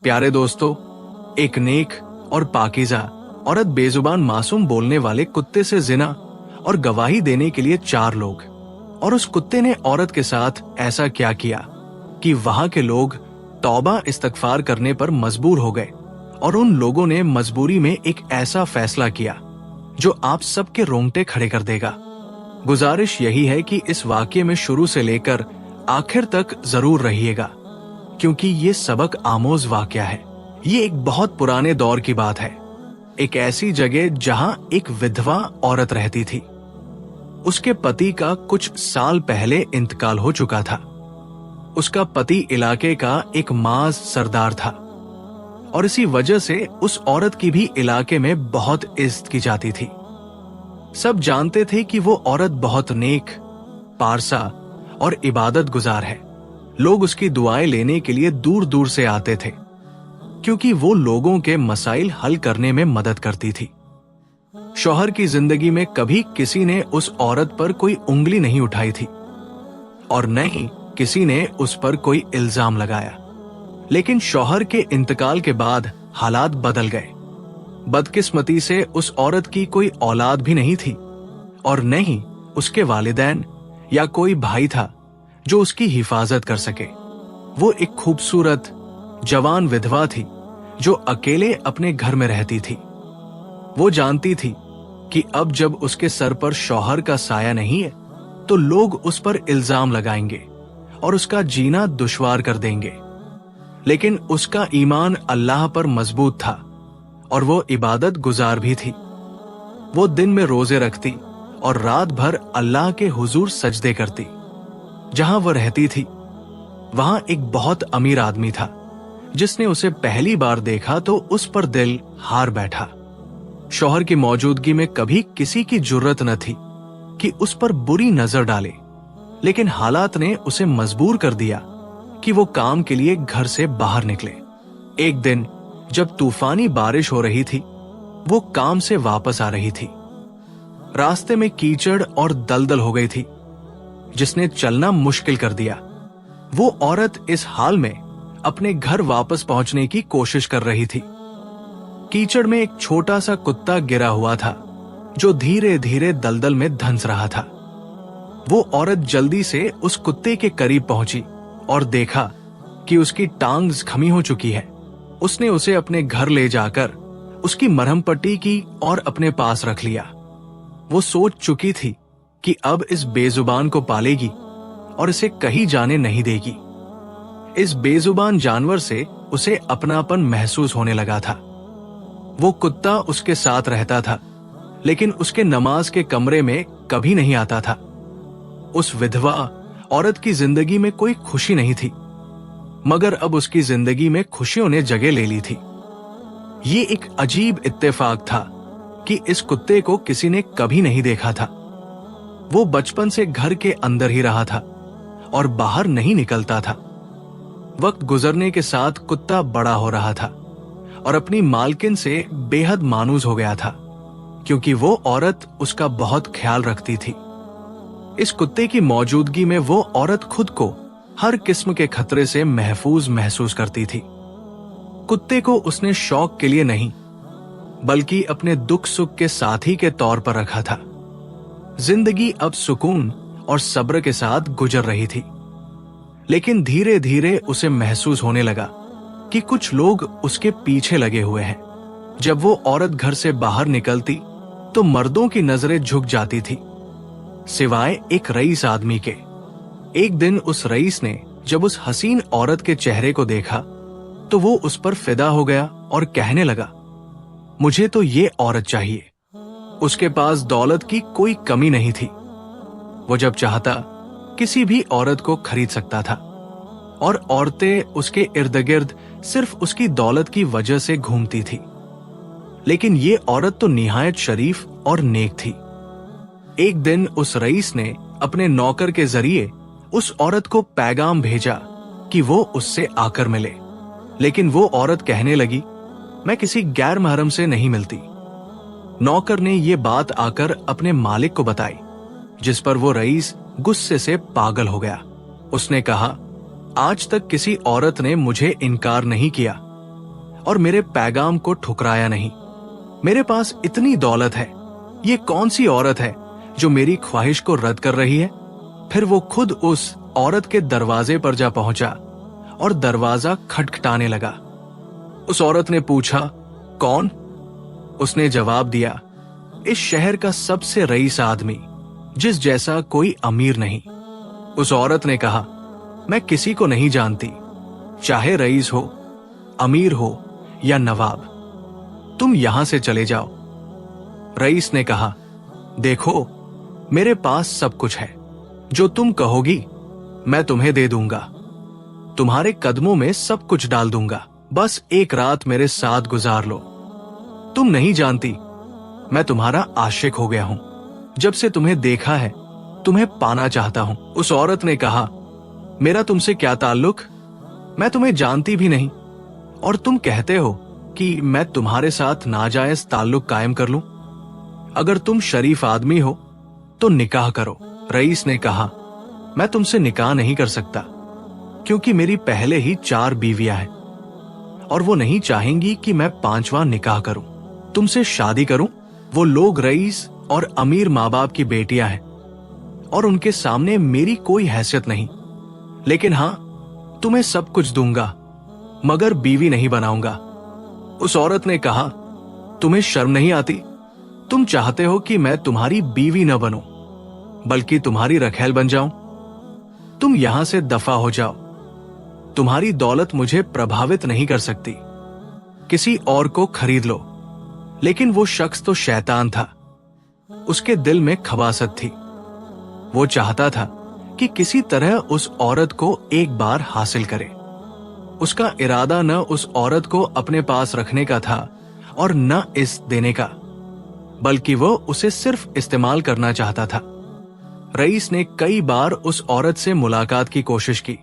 प्यारे दोस्तों, एक नेक और पाकीज़ा औरत बेजुबान मासूम बोलने वाले कुत्ते से जिना और गवाही देने के लिए 4 लोग। और उस कुत्ते ने औरत के साथ ऐसा क्या किया कि वहां के लोग तौबा इस्तगफार करने पर मजबूर हो गए और उन लोगों ने मजबूरी में एक ऐसा फैसला किया जो आप सबके रोंगटे खड़े कर देगा। गुजारिश यही है कि इस वाकये में शुरू से लेकर आखिर तक जरूर रहिएगा, क्योंकि ये सबक आमोज वाकया है। ये एक बहुत पुराने दौर की बात है। एक ऐसी जगह जहां एक विधवा औरत रहती थी। उसके पति का कुछ साल पहले इंतकाल हो चुका था। उसका पति इलाके का एक माज सरदार था और इसी वजह से उस औरत की भी इलाके में बहुत इज्जत की जाती थी। सब जानते थे कि वो औरत बहुत नेक, पारसा और इबादत गुजार है। लोग उसकी दुआएं लेने के लिए दूर दूर से आते थे, क्योंकि वो लोगों के मसाइल हल करने में मदद करती थी। शौहर की जिंदगी में कभी किसी ने उस औरत पर कोई उंगली नहीं उठाई थी और न ही किसी ने उस पर कोई इल्जाम लगाया। लेकिन शौहर के इंतकाल के बाद हालात बदल गए। बदकिस्मती से उस औरत की कोई औलाद भी नहीं थी और न ही उसके वालिदैन या कोई भाई था जो उसकी हिफाजत कर सके। वो एक खूबसूरत जवान विधवा थी जो अकेले अपने घर में रहती थी। वो जानती थी कि अब जब उसके सर पर शौहर का साया नहीं है तो लोग उस पर इल्जाम लगाएंगे और उसका जीना दुश्वार कर देंगे। लेकिन उसका ईमान अल्लाह पर मजबूत था और वो इबादत गुजार भी थी। वो दिन में रोजे रखती और रात भर अल्लाह के हुजूर सजदे करती। जहां वह रहती थी वहां एक बहुत अमीर आदमी था। जिसने उसे पहली बार देखा तो उस पर दिल हार बैठा। शौहर की मौजूदगी में कभी किसी की जुर्रत न थी कि उस पर बुरी नजर डाले, लेकिन हालात ने उसे मजबूर कर दिया कि वो काम के लिए घर से बाहर निकले। एक दिन जब तूफानी बारिश हो रही थी, वो काम से वापस आ रही थी। रास्ते में कीचड़ और दलदल हो गई थी, जिसने चलना मुश्किल कर दिया। वो औरत इस हाल में अपने घर वापस पहुंचने की कोशिश कर रही थी। कीचड़ में एक छोटा सा कुत्ता गिरा हुआ था जो धीरे धीरे दलदल में धंस रहा था। वो औरत जल्दी से उस कुत्ते के करीब पहुंची और देखा कि उसकी टांग जख्मी हो चुकी है। उसने उसे अपने घर ले जाकर उसकी मरहम पट्टी की और अपने पास रख लिया। वो सोच चुकी थी कि अब इस बेजुबान को पालेगी और इसे कहीं जाने नहीं देगी। इस बेजुबान जानवर से उसे अपनापन महसूस होने लगा था। वो कुत्ता उसके साथ रहता था, लेकिन उसके नमाज के कमरे में कभी नहीं आता था। उस विधवा औरत की जिंदगी में कोई खुशी नहीं थी, मगर अब उसकी जिंदगी में खुशियों ने जगह ले ली थी। ये एक अजीब इत्तेफाक था कि इस कुत्ते को किसी ने कभी नहीं देखा था। वो बचपन से घर के अंदर ही रहा था और बाहर नहीं निकलता था। वक्त गुजरने के साथ कुत्ता बड़ा हो रहा था और अपनी मालकिन से बेहद मानूस हो गया था, क्योंकि वो औरत उसका बहुत ख्याल रखती थी। इस कुत्ते की मौजूदगी में वो औरत खुद को हर किस्म के खतरे से महफूज महसूस करती थी। कुत्ते को उसने शौक के लिए नहीं, बल्कि अपने दुख सुख के साथी के तौर पर रखा था। जिंदगी अब सुकून और सब्र के साथ गुजर रही थी, लेकिन धीरे धीरे उसे महसूस होने लगा कि कुछ लोग उसके पीछे लगे हुए हैं। जब वो औरत घर से बाहर निकलती तो मर्दों की नजरें झुक जाती थी, सिवाय एक रईस आदमी के। एक दिन उस रईस ने जब उस हसीन औरत के चेहरे को देखा तो वो उस पर फिदा हो गया और कहने लगा, मुझे तो ये औरत चाहिए। उसके पास दौलत की कोई कमी नहीं थी। वो जब चाहता किसी भी औरत को खरीद सकता था और औरतें उसके इर्द गिर्द सिर्फ उसकी दौलत की वजह से घूमती थी। लेकिन ये औरत तो निहायत शरीफ और नेक थी। एक दिन उस रईस ने अपने नौकर के जरिए उस औरत को पैगाम भेजा कि वो उससे आकर मिले, लेकिन वो औरत कहने लगी, मैं किसी गैर महरम से नहीं मिलती। नौकर ने ये बात आकर अपने मालिक को बताई, जिस पर वो रईस गुस्से से पागल हो गया। उसने कहा, आज तक किसी औरत ने मुझे इनकार नहीं किया और मेरे पैगाम को ठुकराया नहीं। मेरे पास इतनी दौलत है, ये कौन सी औरत है जो मेरी ख्वाहिश को रद्द कर रही है? फिर वो खुद उस औरत के दरवाजे पर जा पहुंचा और दरवाजा खटखटाने लगा। उस औरत ने पूछा, कौन? उसने जवाब दिया, इस शहर का सबसे रईस आदमी, जिस जैसा कोई अमीर नहीं। उस औरत ने कहा, मैं किसी को नहीं जानती, चाहे रईस हो, अमीर हो या नवाब, तुम यहां से चले जाओ। रईस ने कहा, देखो, मेरे पास सब कुछ है, जो तुम कहोगी मैं तुम्हें दे दूंगा, तुम्हारे कदमों में सब कुछ डाल दूंगा, बस एक रात मेरे साथ गुजार लो। तुम नहीं जानती, मैं तुम्हारा आशिक हो गया हूं, जब से तुम्हें देखा है तुम्हें पाना चाहता हूं। उस औरत ने कहा, मेरा तुमसे क्या ताल्लुक, मैं तुम्हें जानती भी नहीं, और तुम कहते हो कि मैं तुम्हारे साथ नाजायज ताल्लुक कायम कर लूं। अगर तुम शरीफ आदमी हो तो निकाह करो। रईस ने कहा, मैं तुमसे निकाह नहीं कर सकता, क्योंकि मेरी पहले ही 4 बीवियां हैं और वो नहीं चाहेंगी कि मैं 5वां निकाह करूं। तुमसे शादी करूं? वो लोग रईस और अमीर माँ बाप की बेटियां हैं और उनके सामने मेरी कोई हैसियत नहीं, लेकिन हां, तुम्हें सब कुछ दूंगा, मगर बीवी नहीं बनाऊंगा। उस औरत ने कहा, तुम्हें शर्म नहीं आती? तुम चाहते हो कि मैं तुम्हारी बीवी न बनूं, बल्कि तुम्हारी रखैल बन जाऊं? तुम यहां से दफा हो जाओ, तुम्हारी दौलत मुझे प्रभावित नहीं कर सकती, किसी और को खरीद लो। लेकिन वो शख्स तो शैतान था, उसके दिल में खबासत थी। वो चाहता था कि किसी तरह उस औरत को एक बार हासिल करे। उसका इरादा न उस औरत को अपने पास रखने का था और न इस देने का, बल्कि वो उसे सिर्फ इस्तेमाल करना चाहता था। रईस ने कई बार उस औरत से मुलाकात की कोशिश की,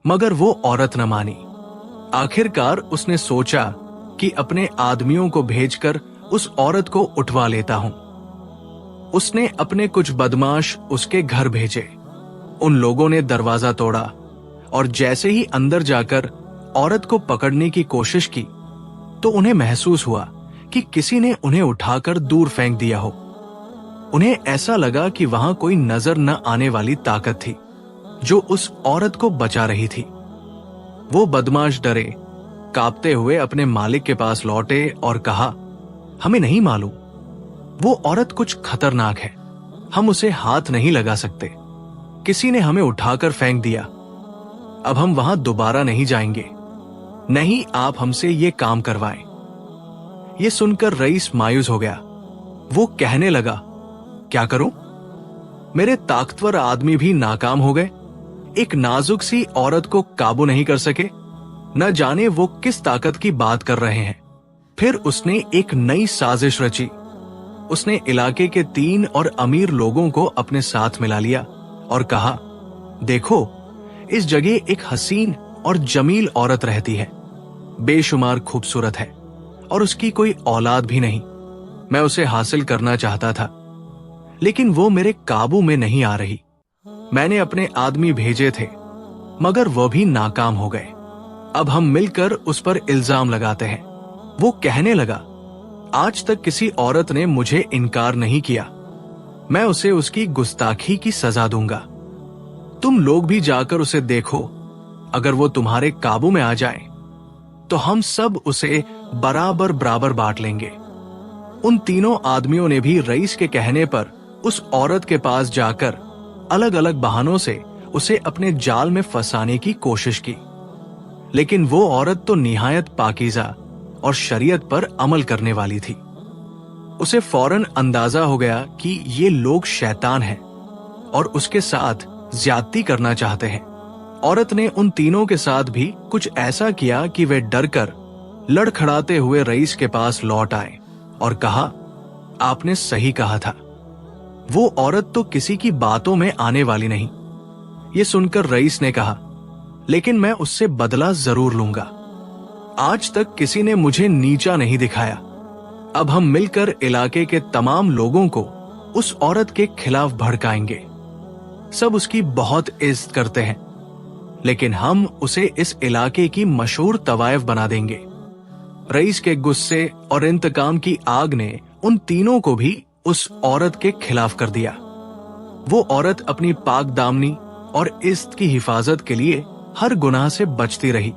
मगर वो औरत न मानी। आखिरकार उसने सोचा कि अपने आदमियों को भेजकर उस औरत को उठवा लेता हूं। उसने अपने कुछ बदमाश उसके घर भेजे। उन लोगों ने दरवाजा तोड़ा और जैसे ही अंदर जाकर औरत को पकड़ने की कोशिश की तो उन्हें महसूस हुआ कि किसी ने उन्हें उठाकर दूर फेंक दिया हो। उन्हें ऐसा लगा कि वहां कोई नजर न आने वाली ताकत थी जो उस औरत को बचा रही थी। वो बदमाश डरे कांपते हुए अपने मालिक के पास लौटे और कहा, हमें नहीं मालूम, वो औरत कुछ खतरनाक है, हम उसे हाथ नहीं लगा सकते, किसी ने हमें उठाकर फेंक दिया, अब हम वहां दोबारा नहीं जाएंगे, नहीं आप हमसे ये काम करवाएं। ये सुनकर रईस मायूस हो गया। वो कहने लगा, क्या करूं? मेरे ताकतवर आदमी भी नाकाम हो गए, एक नाजुक सी औरत को काबू नहीं कर सके, न जाने वो किस ताकत की बात कर रहे हैं। फिर उसने एक नई साजिश रची। उसने इलाके के 3 और अमीर लोगों को अपने साथ मिला लिया और कहा, देखो, इस जगह एक हसीन और जमील औरत रहती है, बेशुमार खूबसूरत है और उसकी कोई औलाद भी नहीं। मैं उसे हासिल करना चाहता था, लेकिन वो मेरे काबू में नहीं आ रही। मैंने अपने आदमी भेजे थे, मगर वो भी नाकाम हो गए। अब हम मिलकर उस पर इल्जाम लगाते हैं। वो कहने लगा, आज तक किसी औरत ने मुझे इनकार नहीं किया, मैं उसे उसकी गुस्ताखी की सजा दूंगा। तुम लोग भी जाकर उसे देखो, अगर वो तुम्हारे काबू में आ जाए तो हम सब उसे बराबर बराबर बांट लेंगे। उन तीनों आदमियों ने भी रईस के कहने पर उस औरत के पास जाकर अलग अलग बहानों से उसे अपने जाल में फंसाने की कोशिश की, लेकिन वो औरत तो निहायत पाकीज़ा और शरीयत पर अमल करने वाली थी। उसे फौरन अंदाजा हो गया कि ये लोग शैतान हैं और उसके साथ ज्यादती करना चाहते हैं। औरत ने उन तीनों के साथ भी कुछ ऐसा किया कि वे डरकर लड़खड़ाते हुए रईस के पास लौट आए और कहा, आपने सही कहा था, वो औरत तो किसी की बातों में आने वाली नहीं। ये सुनकर रईस ने कहा, लेकिन मैं उससे बदला जरूर लूंगा। आज तक किसी ने मुझे नीचा नहीं दिखाया। अब हम मिलकर इलाके के तमाम लोगों को उस औरत के खिलाफ भड़काएंगे। सब उसकी बहुत इज्जत करते हैं, लेकिन हम उसे इस इलाके की मशहूर तवायफ बना देंगे। रईस के गुस्से और इंतकाम की आग ने उन तीनों को भी उस औरत के खिलाफ कर दिया। वो औरत अपनी पाक दामनी और इज्जत की हिफाजत के लिए हर गुनाह से बचती रही,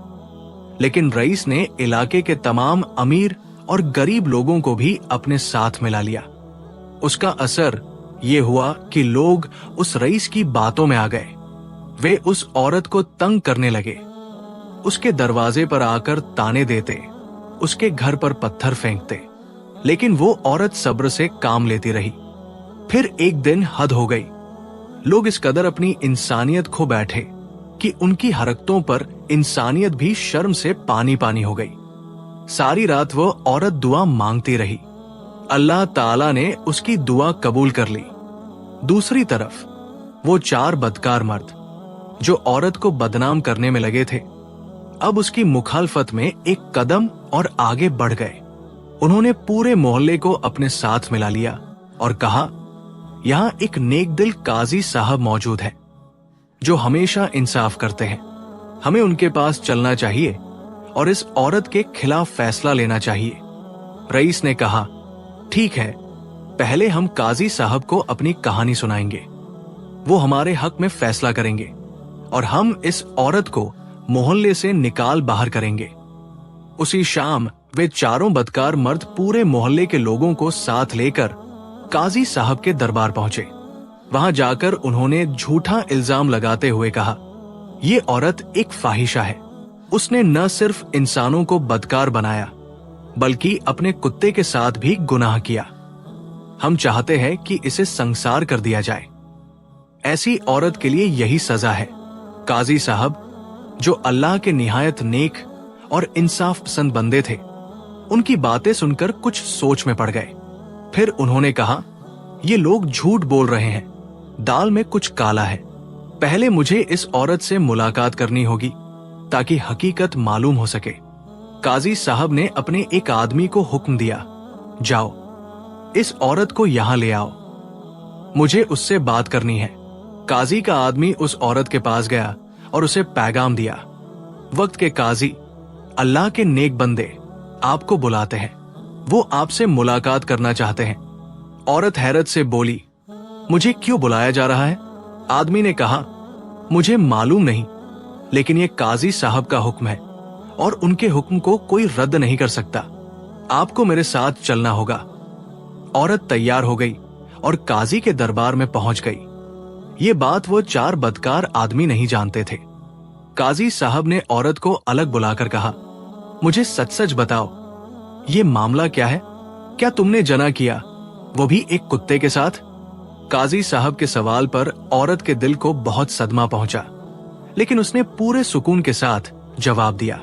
लेकिन रईस ने इलाके के तमाम अमीर और गरीब लोगों को भी अपने साथ मिला लिया। उसका असर ये हुआ कि लोग उस रईस की बातों में आ गए। वे उस औरत को तंग करने लगे, उसके दरवाजे पर आकर ताने देते, उसके घर पर पत्थर फेंकते, लेकिन वो औरत सब्र से काम लेती रही। फिर एक दिन हद हो गई। लोग इस कदर अपनी इंसानियत खो बैठे कि उनकी हरकतों पर इंसानियत भी शर्म से पानी पानी हो गई। सारी रात वो औरत दुआ मांगती रही। अल्लाह ताला ने उसकी दुआ कबूल कर ली। दूसरी तरफ वो 4 बदकार मर्द जो औरत को बदनाम करने में लगे थे, अब उसकी मुखालफत में एक कदम और आगे बढ़ गए। उन्होंने पूरे मोहल्ले को अपने साथ मिला लिया और कहा, यहां एक नेक दिल काजी साहब मौजूद है जो हमेशा इंसाफ करते हैं। हमें उनके पास चलना चाहिए और इस औरत के खिलाफ फैसला लेना चाहिए। रईस ने कहा, ठीक है, पहले हम काजी साहब को अपनी कहानी सुनाएंगे। वो हमारे हक में फैसला करेंगे और हम इस औरत को मोहल्ले से निकाल बाहर करेंगे। उसी शाम वे चारों बदकार मर्द पूरे मोहल्ले के लोगों को साथ लेकर काजी साहब के दरबार पहुंचे। वहां जाकर उन्होंने झूठा इल्जाम लगाते हुए कहा, ये औरत एक फाहिशा है। उसने न सिर्फ इंसानों को बदकार बनाया बल्कि अपने कुत्ते के साथ भी गुनाह किया। हम चाहते हैं कि इसे संसार कर दिया जाए। ऐसी औरत के लिए यही सजा है। काजी साहब, जो अल्लाह के निहायत नेक और इंसाफ पसंद बंदे थे, उनकी बातें सुनकर कुछ सोच में पड़ गए। फिर उन्होंने कहा, ये लोग झूठ बोल रहे हैं, दाल में कुछ काला है। पहले मुझे इस औरत से मुलाकात करनी होगी ताकि हकीकत मालूम हो सके। काजी साहब ने अपने एक आदमी को हुक्म दिया, जाओ इस औरत को यहां ले आओ, मुझे उससे बात करनी है। काजी का आदमी उस औरत के पास गया और उसे पैगाम दिया, वक्त के काजी, अल्लाह के नेक बंदे आपको बुलाते हैं, वो आपसे मुलाकात करना चाहते हैं। औरत हैरत से बोली, मुझे क्यों बुलाया जा रहा है? आदमी ने कहा, मुझे मालूम नहीं, लेकिन ये काजी साहब का हुक्म है और उनके हुक्म को कोई रद्द नहीं कर सकता। आपको मेरे साथ चलना होगा। औरत तैयार हो गई और काजी के दरबार में पहुंच गई। ये बात वो 4 बदकार आदमी नहीं जानते थे। काजी साहब ने औरत को अलग बुलाकर कहा, मुझे सच सच बताओ, ये मामला क्या है? क्या तुमने जना किया, वो भी एक कुत्ते के साथ? काजी साहब के सवाल पर औरत के दिल को बहुत सदमा पहुंचा, लेकिन उसने पूरे सुकून के साथ जवाब दिया,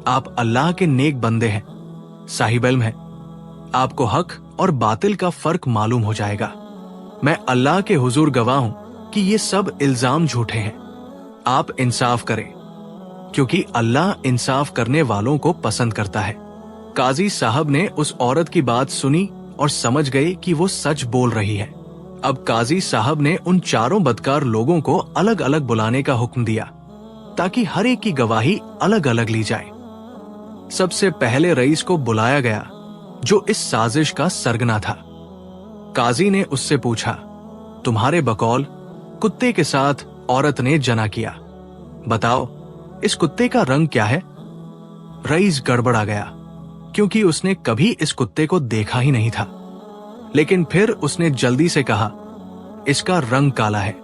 आप अल्लाह के नेक बंदे हैं, साहिब इल्म हैं, आपको हक और बातिल का फर्क मालूम हो जाएगा। मैं अल्लाह के हुजूर गवाह हूं कि ये सब इल्जाम झूठे हैं। आप इंसाफ करें, क्योंकि अल्लाह इंसाफ करने वालों को पसंद करता है। काजी साहब ने उस औरत की बात सुनी और समझ गए कि वो सच बोल रही है। अब काजी साहब ने उन चारों बदकार लोगों को अलग अलग बुलाने का हुक्म दिया ताकि हर एक की गवाही अलग अलग ली जाए। सबसे पहले रईस को बुलाया गया जो इस साजिश का सरगना था। काजी ने उससे पूछा, तुम्हारे बकौल कुत्ते के साथ औरत ने जना किया, बताओ इस कुत्ते का रंग क्या है? रईस गड़बड़ा गया क्योंकि उसने कभी इस कुत्ते को देखा ही नहीं था, लेकिन फिर उसने जल्दी से कहा, इसका रंग काला है।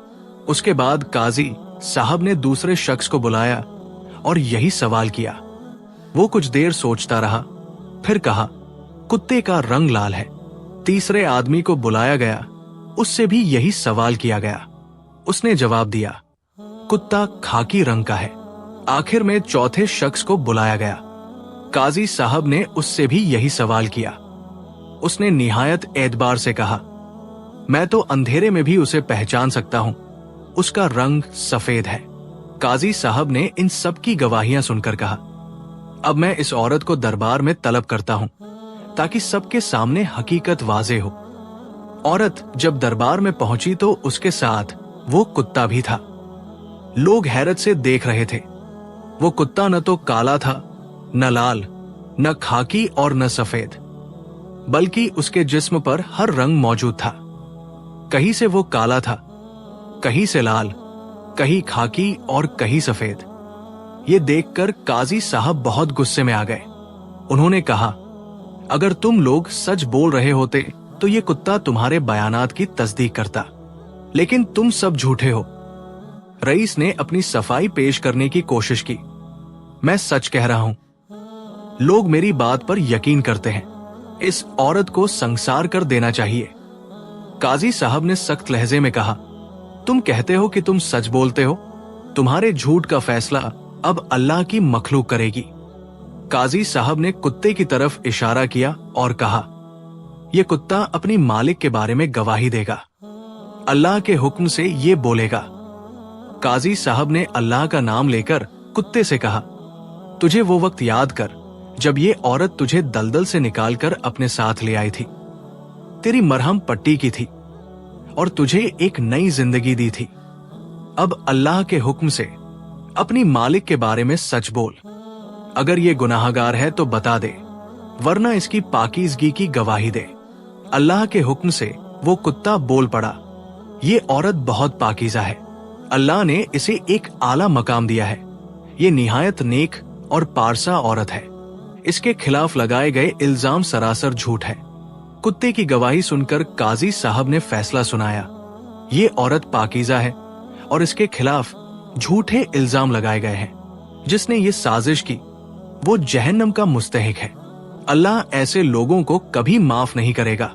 उसके बाद काजी साहब ने दूसरे शख्स को बुलाया और यही सवाल किया। वो कुछ देर सोचता रहा, फिर कहा, कुत्ते का रंग लाल है। तीसरे आदमी को बुलाया गया, उससे भी यही सवाल किया गया। उसने जवाब दिया, कुत्ता खाकी रंग का है। आखिर में चौथे शख्स को बुलाया गया। काजी साहब ने उससे भी यही सवाल किया। उसने निहायत एतबार से कहा, मैं तो अंधेरे में भी उसे पहचान सकता हूं, उसका रंग सफेद है। काजी साहब ने इन सब की गवाहियां सुनकर कहा, अब मैं इस औरत को दरबार में तलब करता हूं ताकि सबके सामने हकीकत वाज़ेह हो। औरत जब दरबार में पहुंची तो उसके साथ वो कुत्ता भी था। लोग हैरत से देख रहे थे। वो कुत्ता न तो काला था, न लाल, न खाकी और न सफेद, बल्कि उसके जिस्म पर हर रंग मौजूद था। कहीं से वो काला था, कहीं से लाल, कहीं खाकी और कहीं सफेद। ये देखकर काजी साहब बहुत गुस्से में आ गए। उन्होंने कहा, अगर तुम लोग सच बोल रहे होते तो ये कुत्ता तुम्हारे बयानात की तस्दीक करता, लेकिन तुम सब झूठे हो। रईस ने अपनी सफाई पेश करने की कोशिश की। मैं सच कह रहा हूं, लोग मेरी बात पर यकीन करते हैं। इस औरत को संसार कर देना चाहिए। काजी साहब ने सख्त लहजे में कहा, तुम कहते हो कि तुम सच बोलते हो, तुम्हारे झूठ का फैसला अब अल्लाह की मखलूक करेगी। काजी साहब ने कुत्ते की तरफ इशारा किया और कहा, यह कुत्ता अपनी मालिक के बारे में गवाही देगा। अल्लाह के हुक्म से ये बोलेगा। काजी साहब ने अल्लाह का नाम लेकर कुत्ते से कहा, तुझे वो वक्त याद कर जब ये औरत तुझे दलदल से निकालकर अपने साथ ले आई थी। तेरी मरहम पट्टी की थी और तुझे एक नई जिंदगी दी थी। अब अल्लाह के हुक्म से अपनी मालिक के बारे में सच बोल। अगर ये गुनाहगार है तो बता दे, वरना इसकी पाकीज़गी की गवाही दे। अल्लाह के हुक्म से वो कुत्ता बोल पड़ा, ये औरत बहुत पाकीज़ा है। अल्लाह ने इसे एक आला मकाम दिया है। ये निहायत नेक और पारसा औरत है। इसके खिलाफ लगाए गए इल्जाम सरासर झूठ है। कुत्ते की गवाही सुनकर काजी साहब ने फैसला सुनाया, ये औरत पाकीज़ा है और इसके खिलाफ झूठे इल्जाम लगाए गए हैं। जिसने ये साजिश की वो जहन्नम का मुस्तहिक है। अल्लाह ऐसे लोगों को कभी माफ नहीं करेगा।